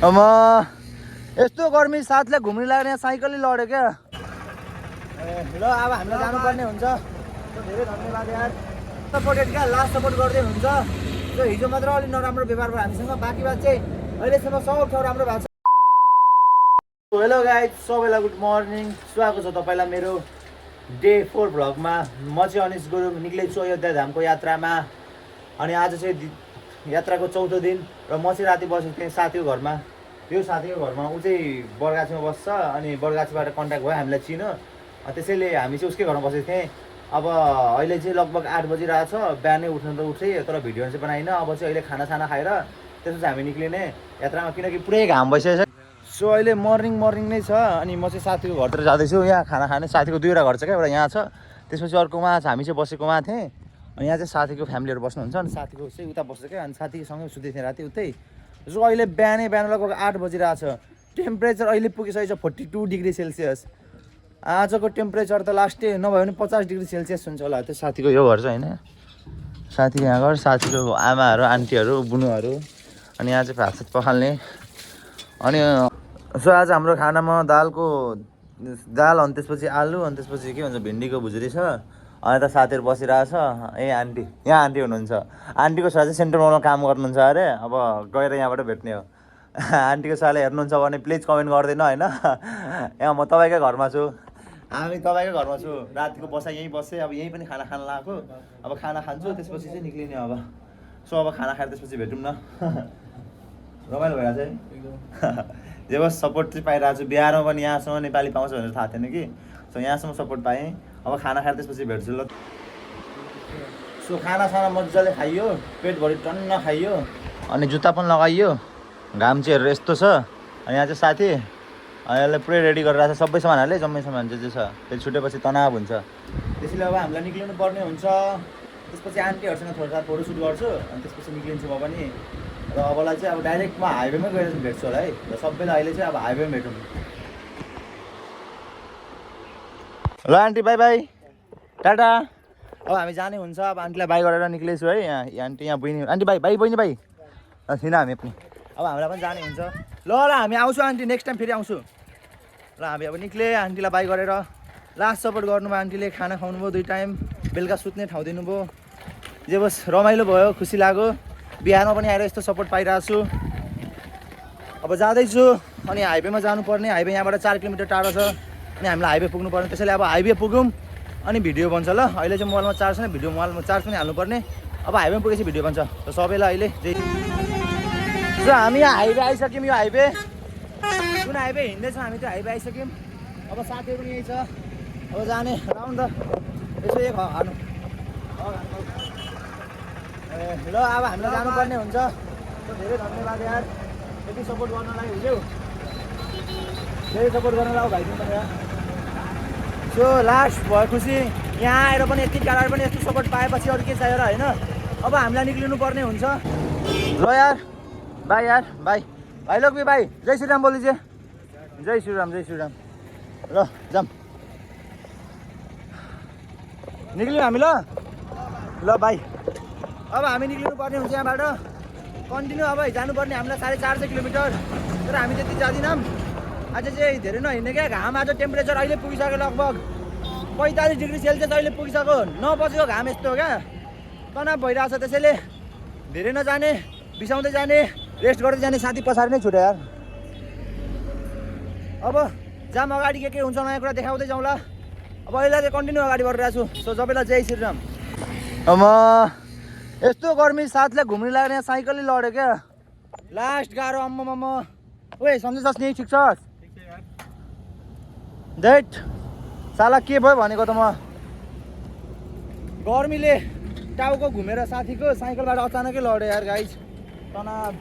अब यस्तो गर्मी साथलाई घुम्न लाग्ने साइकलले लड्यो क्या। ल अब हामीलाई जानुपर्ने हुन्छ। धेरै धन्यवाद यार, सपोर्टेड क्या, लास्ट सपोर्ट गर्दै हुन्छ। त्यो हिजो मात्र अलि नराम्रो व्यवहार भयो हामीसँग, बाँकी बात चाहिँ अहिलेसम्म सब ठाउँ राम्रो भएको छ। हेलो गाइज, सबैलाई गुड मर्निङ, स्वागत छ तपाईँलाई मेरो डे 4 भ्लगमा। म चाहिँ अनिश गुरुङ, निक्लेछु अयोध्या धामको यात्रामा। अनि आज चाहिँ यात्राको 4औं दिन र म चाहिँ राति बसेको थिएँ साथीको घरमा। यो साथीको घरमा ऊ चाहिँ बरगाछीमा बस्छ, अनि बरगाछीबाट कन्ट्याक्ट भयो हामीलाई चिनो, त्यसैले हामी चाहिँ उसकै घरमा बसेको थिएँ। अब अहिले चाहिँ लगभग 8 बजिरहेको छ, बिहानै उठ्नु त उठेँ तर भिडियो चाहिँ बनाइन। अब चाहिँ अहिले खानासाना खाएर त्यसपछि हामी निक्लिने यात्रामा, किनकि पुरै घाम भइसकेको छ। सो अहिले मर्निङ नै छ। अनि म चाहिँ साथीको घरतिर जाँदैछु। यहाँ खाना खाने साथीको 2वटा घर छ क्या, एउटा यहाँ छ, त्यसपछि अर्कोमा हामी चाहिँ बसेकोमा थिएँ। अनि यहाँ चाहिँ साथीको फ्यामिलीहरू बस्नुहुन्छ, अनि साथीको चाहिँ उता बस्छ क्या। अनि साथीसँगै सुत्दै थिएँ राति उतै। सो अहिले बिहान लगभग 8 बजिरहेको छ। टेम्परेचर अहिले पुगिसकेको छ 42 डिग्री सेल्सियस। आजको टेम्परेचर त लास्टै नभए पनि 50 डिग्री सेल्सियस हुन्छ होला। त्यो साथीको यो घर छ होइन, साथीको यहाँ घर, साथीको आमाहरू, आन्टीहरू, बुनुहरू। अनि यहाँ चाहिँ भात पखाल्ने। अनि सो आज हाम्रो खानामा दाल, अनि त्यसपछि आलु, अनि त्यसपछि के भन्छ भिन्डीको भुज्री छ। अनि त साथीहरू बसिरहेछ। आन्टी, यहाँ आन्टी हुनुहुन्छ। आन्टीको छोरा चाहिँ सेन्ट्रल मलमा काम गर्नुहुन्छ अरे। अब गएर यहाँबाट भेट्ने हो। आन्टीको छोराले हेर्नुहुन्छ भने प्लिज कमेन्ट गरिदिनु होइन। यहाँ म तपाईँकै घरमा छु, हामी तपाईँकै घरमा छु। रातिको बसाइ यहीँ बसेँ, अब यहीँ पनि खाना खान लगाएको। अब खाना खान्छु, त्यसपछि चाहिँ निक्लिने अब। सो अब खाना खाएर त्यसपछि भेटौँ न। रमाइलो भइरहेको छ है। जे बस सपोर्ट चाहिँ पाइरहेको छु। बिहारमा पनि यहाँसम्म नेपाली पाउँछ भनेर थाहा थिएन कि। सो यहाँसम्म सपोर्ट पाएँ। अब खाना खाएर त्यसपछि भेट्छु ल। सो खानासाना मजाले खाइयो, पेटभरि टन्न खाइयो, अनि जुत्ता पनि लगाइयो। घाम चाहिँ हेरेर यस्तो छ। अनि यहाँ चाहिँ साथी यसलाई पुरै रेडी गरेर छ, सबै सामानहरूले, जम्मै सामान जे छ। फेरि छुटेपछि तनाव हुन्छ, त्यसैले अब हामीलाई निक्लिनु पर्ने हुन्छ। त्यसपछि आन्टीहरूसँग थोरै फोटोसुट गर्छु, अनि त्यसपछि निक्लिन्छु म पनि। र अबलाई चाहिँ अब डाइरेक्ट म हाइवेमै गएर भेट्छु होला है। र सबैलाई अहिले चाहिँ अब हाइवेमा भेटौँ। ल आन्टी बाई बाई, टाटा। अब हामी जाने हुन्छ। अब आन्टीलाई बाई गरेर निक्लेछु है। यहाँ आन्टी, यहाँ बहिनी, आन्टी बाई बाई, बहिनी बाई थिएन हामी पनि। अब हामीलाई पनि जाने हुन्छ। ल हामी आउँछु आन्टी, नेक्स्ट टाइम फेरि आउँछु। ल हामी अब निक्ले, आन्टीलाई बाई गरेर। लास्ट सपोर्ट गर्नुभयो आन्टीले, खाना खुवाउनु भयो 2 टाइम, बेलुका सुत्ने ठाउँ दिनुभयो। जे बस रमाइलो भयो, खुसी लाग्यो। बिहारमा पनि आएर यस्तो सपोर्ट पाइरहेको छु। अब जाँदैछु, अनि हाइवेमा जानुपर्ने। हाइवे यहाँबाट 4 किलोमिटर टाढो छ, अनि हामीलाई हाइवे पुग्नुपर्ने। त्यसैले अब हाइवे पुगौँ अनि भिडियो बन्छ ल। अहिले चाहिँ मोबाइलमा चार्ज छैन, भिडियो मोबाइलमा चार्ज पनि हाल्नुपर्ने। अब हाइवेमा पुगेपछि भिडियो बन्छ। र सबैलाई अहिले जो हामी यहाँ हाइवे आइसक्यौँ। यो हाइवे जुन हाइवे हिँड्दैछौँ हामी, त्यो हाइवे आइसक्यौँ। अब साथीहरू पनि यही छ। अब जाने राउन्ड त यसो एक हाल्नु। ल अब हामीलाई जानुपर्ने हुन्छ। धेरै धन्यवाद यार, यति सपोर्ट गर्नलाई। हुन्थ्यो धेरै सपोर्ट गर्नलाई भाइ पनि यार। सो लास्ट भयो खुसी। यहाँ आएर पनि यति टाढा पनि यस्तो सपोर्ट पाएपछि अरू के चाहियो र होइन। अब हामीलाई निक्लिनु पर्ने हुन्छ। ल यार बाई यार, बाई भाइ लोग्मी बाई। जय श्रीराम बोलिजे। जय श्रीराम, जय श्रीराम। ल जाऊँ, निक्ल्यौँ हामी। ल बाई। अब हामी निक्लिनु पर्ने हुन्छ यहाँबाट। कन्टिन्यू अब जानुपर्ने हामीलाई 450 किलोमिटर। तर हामी त्यति जाँदैनौँ। आज चाहिँ धेरै नहिँड्ने क्या। घाम आज टेम्परेचर अहिले पुगिसक्यो लगभग 45 डिग्री सेल्सियस अहिले पुगिसक्यो। नबजेको घाम यस्तो हो क्या, तनाव भइरहेको छ। त्यसैले धेरै नजाने, बिसाउँदै जाने, रेस्ट गर्दै जाने। साथी पछाडि नै छुट्यो यार। अब जाम अगाडि के हुन्छ नयाँ कुरा देखाउँदै जाउँला। अब अहिले चाहिँ कन्टिन्यू अगाडि बढिरहेको छु। सो सबैलाई जय श्रीराम। अब यस्तो गर्मी साथलाई घुम्न लाग्ने साइकलले लड्यो क्या। लास्ट गाह्रो अम्म। ओए सम्झिन्छस् नि? ठिक छस्? दैट साला के भयो भनेको त म। गर्मीले टाउको घुमेर साथीको साइकलबाट अचानकै लड्यो यार गाइज। तनाव।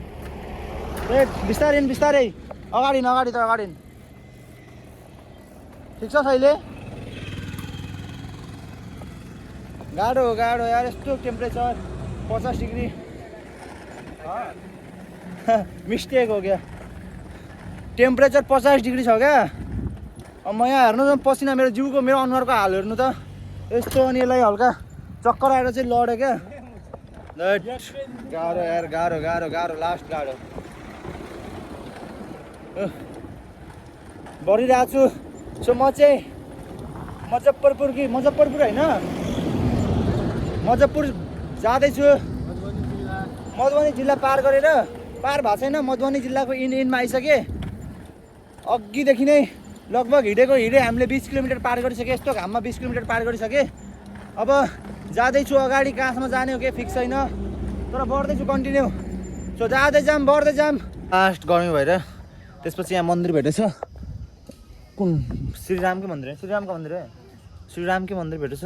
बिस्तारै बिस्तारै, अगाडि त अगाडि। ठिक छ अहिले? गाह्रो यार, यस्तो टेम्परेचर 50 डिग्री। मिस्टेक हो गया, टेम्परेचर 50 डिग्री छ क्या। अब म यहाँ हेर्नु न, पसिना मेरो जिउको, मेरो अनुहारको हाल हेर्नु त यस्तो। अनि यसलाई हल्का चक्कर आएर चाहिँ लड्यो क्या। गाह्रो यार, गाह्रो लास्ट गाह्रो। बढिरहेको छु। सो म चाहिँ मुजफ्फरपुर होइन मुजफ्फरपुर जाँदैछु। मधुबनी जिल्ला पार गरेर पार भएको छैन, मधुबनी जिल्लाको इन्डमा आइसकेँ। अघिदेखि नै लगभग हिँडे हामीले 20 किलोमिटर पार गरिसकेँ। यस्तो घाममा 20 किलोमिटर पार गरिसकेँ। अब जाँदैछु अगाडि, कहाँसम्म जाने हो के फिक्स छैन, तर बढ्दैछु कन्टिन्यू। सो बढ्दै जाम। लास्ट गर्मी भएर त्यसपछि यहाँ मन्दिर भेटेछ। कुन श्रीरामकै मन्दिर भेटेछ।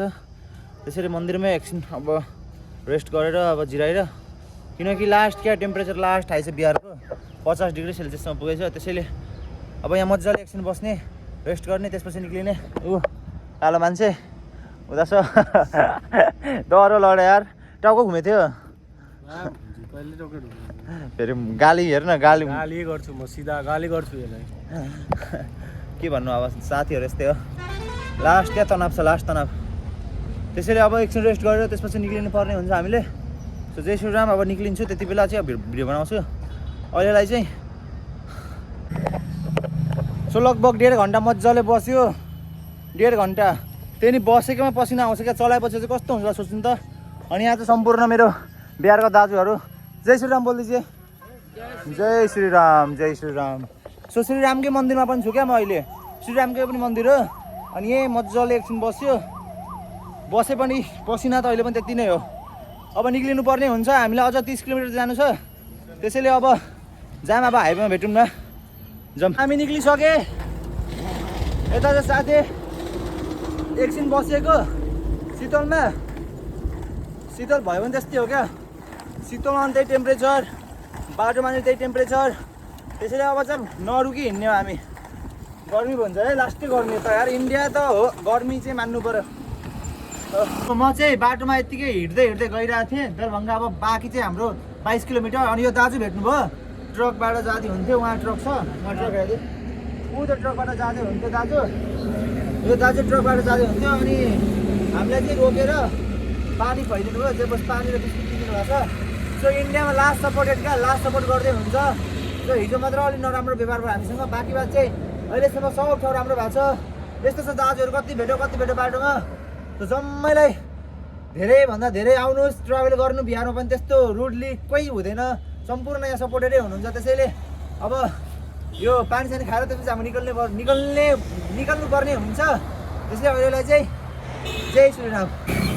त्यसरी मन्दिरमै एकछिन अब रेस्ट गरेर अब जिराएर, किनकि लास्ट टेम्परेचर लास्ट हाई छ बिहारको 50 डिग्री सेल्सियससम्म पुगेछ। त्यसैले अब यहाँ मजाले एकछिन बस्ने, रेस्ट गर्ने, त्यसपछि निक्लिने। कालो मान्छे उता छ डह्रो लड्यो यार, टाउको घुमेको थियो। फेरि गाली हेर न, गाली गर्छु म, सिधा गाली गर्छु यसलाई। के भन्नु अब, साथीहरू यस्तै हो। लास्ट तनाव छ, लास्ट तनाव। त्यसैले अब एकछिन रेस्ट गरेर त्यसपछि निक्लिनु पर्ने हुन्छ हामीले। सो जय श्रीराम। अब निक्लिन्छु, त्यति बेला चाहिँ भिडियो बनाउँछु। अहिलेलाई चाहिँ सो लगभग 1.5 घन्टा मजाले बस्यो, 1.5 घन्टा। त्यही नि बसेकोमा पसिना आउँछ क्या, चलाएपछि चाहिँ कस्तो हुन्छ सोच्नु त। अनि यहाँ चाहिँ सम्पूर्ण मेरो बिहारको दाजुहरू जय श्रीराम बोल्दैछ। जय श्रीराम। सो श्रीरामकै मन्दिरमा पनि छु क्या म अहिले, श्रीरामकै पनि मन्दिर हो। अनि यहीँ मजाले एकछिन बसे पनि पसिना त अहिले पनि त्यति नै हो। अब निक्लिनु पर्ने हुन्छ, हामीलाई अझ 30 किलोमिटर जानु छ। त्यसैले अब जाम, अब हाइवेमा भेटौँ न। हामी निक्लिसकेँ। यता चाहिँ साथी एकछिन बसेको शीतलमा, शीतल भयो भने त्यस्तै हो क्या, शीतलमा पनि त्यही टेम्परेचर, बाटोमा पनि त्यही टेम्परेचर। त्यसैले अब चाहिँ नरुकी हिँड्ने हो हामी। गर्मी भन्छ है, लास्टै गर्मी त यार, इन्डिया त हो, गर्मी चाहिँ मान्नु पर्यो। म चाहिँ बाटोमा यत्तिकै हिँड्दै गइरहेको थिएँ दरभङ्गा। अब बाँकी चाहिँ हाम्रो 22 किलोमिटर। अनि यो दाजु भेट्नुभयो, ट्रकबाट जाँदै हुन्थ्यो, उहाँ ट्रक छ, उहाँ ट्रक हेर्दै ऊ त ट्रकबाट जाँदै हुन्थ्यो दाजु, यो दाजु ट्रकबाट जाँदै हुन्थ्यो। अनि हामीलाई चाहिँ रोकेर पानी खुवाइदिनु भयो, जे बस पानी र बिस्कुट दिनु भएको छ। सो इन्डियामा लास्ट सपोर्ट गर्दै हुन्छ। सो हिजो मात्र अलिक नराम्रो व्यवहार भयो हामीसँग, बाँकी बात चाहिँ अहिलेसम्म सब ठाउँ राम्रो भएको छ। यस्तो छ दाजुहरू, कति भेट्यो बाटोमा। सो जम्मैलाई धेरैभन्दा धेरै आउनुहोस्, ट्राभल गर्नु। बिहारमा पनि त्यस्तो रुडली कोही हुँदैन, सम्पूर्ण यहाँ सपोर्टेडै हुनुहुन्छ। त्यसैले अब यो पानी सानी खाएर त्यसपछि हामी निकल्नु पर्ने हुन्छ। त्यसैले अहिलेलाई चाहिँ जय Shriram.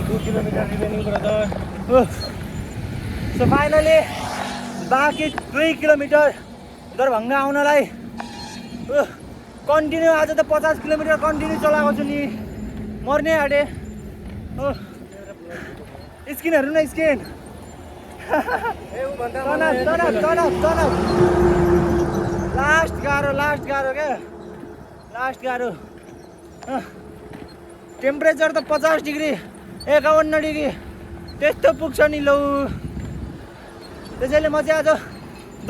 2 kilometre remaining brother. So finally बाँकी 2 किलोमिटर दरभङ्गा आउनलाई कन्टिन्यू। आज त 50 किलोमिटर कन्टिन्यू चलाएको छु नि, मर्ने आँटे। स्किनहरू न स्किन तनाव। लास्ट गाह्रो क्या, टेम्परेचर त 50 डिग्री 51 डिग्री त्यस्तो पुग्छ नि लौ। त्यसैले म चाहिँ आज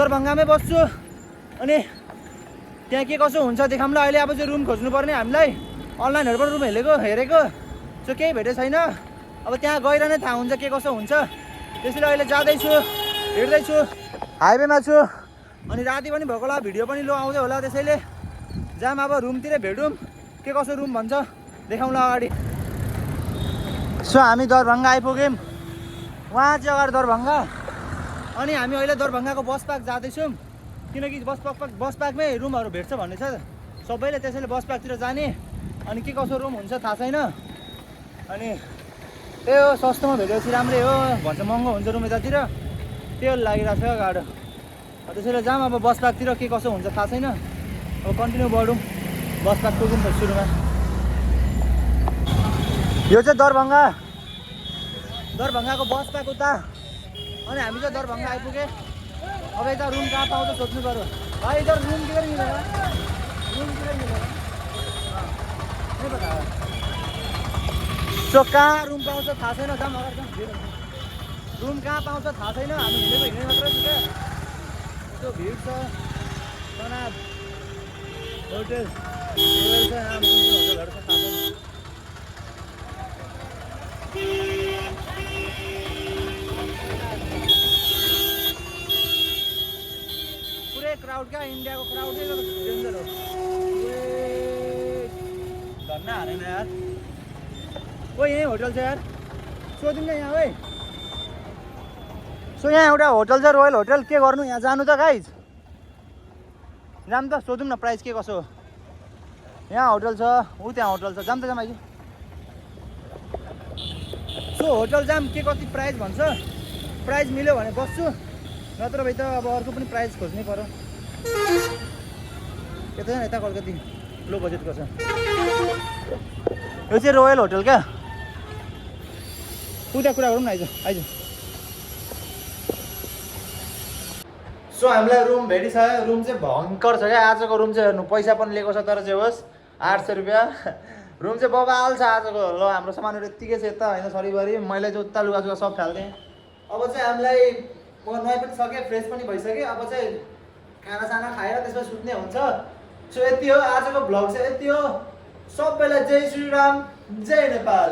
दरभङ्गामै बस्छु। अनि त्यहाँ के कसो हुन्छ देखाउँला। अहिले अब चाहिँ रुम खोज्नुपर्ने हामीलाई, अनलाइनहरूबाट रुम हेरेको सो केही भेटेको छैन। अब त्यहाँ गएर नै थाहा हुन्छ के कसो हुन्छ। त्यसैले अहिले जाँदैछु, हिँड्दैछु, हाइवेमा छु। अनि राति पनि भएको होला, भिडियो पनि लो आउँदै होला। त्यसैले जाम, अब रुमतिर भेटौँ, के कसो रुम भन्छ देखाउँला अगाडि। सो हामी दरभङ्गा आइपुग्यौँ, उहाँ चाहिँ अगाडि दरभङ्गा। अनि हामी अहिले दरभङ्गाको बस पार्क जाँदैछौँ, किनकि बस पार्कमै रुमहरू भेट्छ भन्ने छ सबैले। त्यसैले बस पार्कतिर जाने। अनि के कसो रुम हुन्छ थाहा छैन। अनि त्यही हो, सस्तोमा भेटेपछि राम्रै हो भन्छ, महँगो हुन्छ रुम यतातिर, त्यो लागिरहेको छ गाह्रो। त्यसैले जाम, अब बस पार्कतिर के कसो हुन्छ थाहा छैन। अब कन्टिन्यू बढौँ, बस पार्क पुगौँ त सुरुमा। यो चाहिँ दरभङ्गाको बस पार्क उता। अनि हामी चाहिँ दरभङ्गा आइपुगे। अब यता रुम कहाँ पाउँछ सोध्नु पऱ्यो भाइ। इधर रुम किधर मिलेगा, नहीं पता। सो कहाँ रुम पाउँछ थाहा छैन, जाम अगाडि जाम। रुम कहाँ पाउँछ थाहा छैन, हामी हिँड्ने मात्रै छु क्या। यस्तो भिड छ, तनाव होटल छ, होटलहरू छ थाहा छैन। पुरै क्राउड क्या इन्डियाको क्राउडै डेन्जर हो। धन्न हानेन यार। ओ यहीँ होटल छ यार, सोधौँ न यहाँ है। सो यहाँ एउटा होटल छ रोयल होटल, के गर्नु यहाँ जानु त गाइज? जाम त सोधौँ न प्राइस के कसो हो। यहाँ होटल छ, ऊ त्यहाँ होटल छ, जाम त जाम आइज। सो होटल जाम के कति प्राइस भन्छ, प्राइस मिल्यो भने बस्छु, नत्र भए त अब अर्को पनि प्राइस खोज्नै पर्यो। यता यता कलकत्ती लो बजेटको छ। यो चाहिँ रोयल होटल क्या, उता कुरा गरौँ न आइज आइज। सो हामीलाई रुम भेटिसक्यो, रुम चाहिँ भयङ्कर छ क्या आजको रुम चाहिँ। हेर्नु पैसा पनि लिएको छ तर चाहिँ होस् 800 रुपियाँ। रुम चाहिँ बबाल छ आजको। ल हाम्रो सामानहरू यत्तिकै छ यता होइन, सरीभरि मैले चाहिँ उता लुगासुगा सब फाल्थेँ। अब चाहिँ हामीलाई म नुहाइ पनि सकेँ, फ्रेस पनि भइसकेँ। अब चाहिँ खानासाना खाएर त्यसमा सुत्ने हुन्छ। सो यति हो आजको भ्लग चाहिँ, यति हो। सबैलाई जय श्रीराम, जय नेपाल।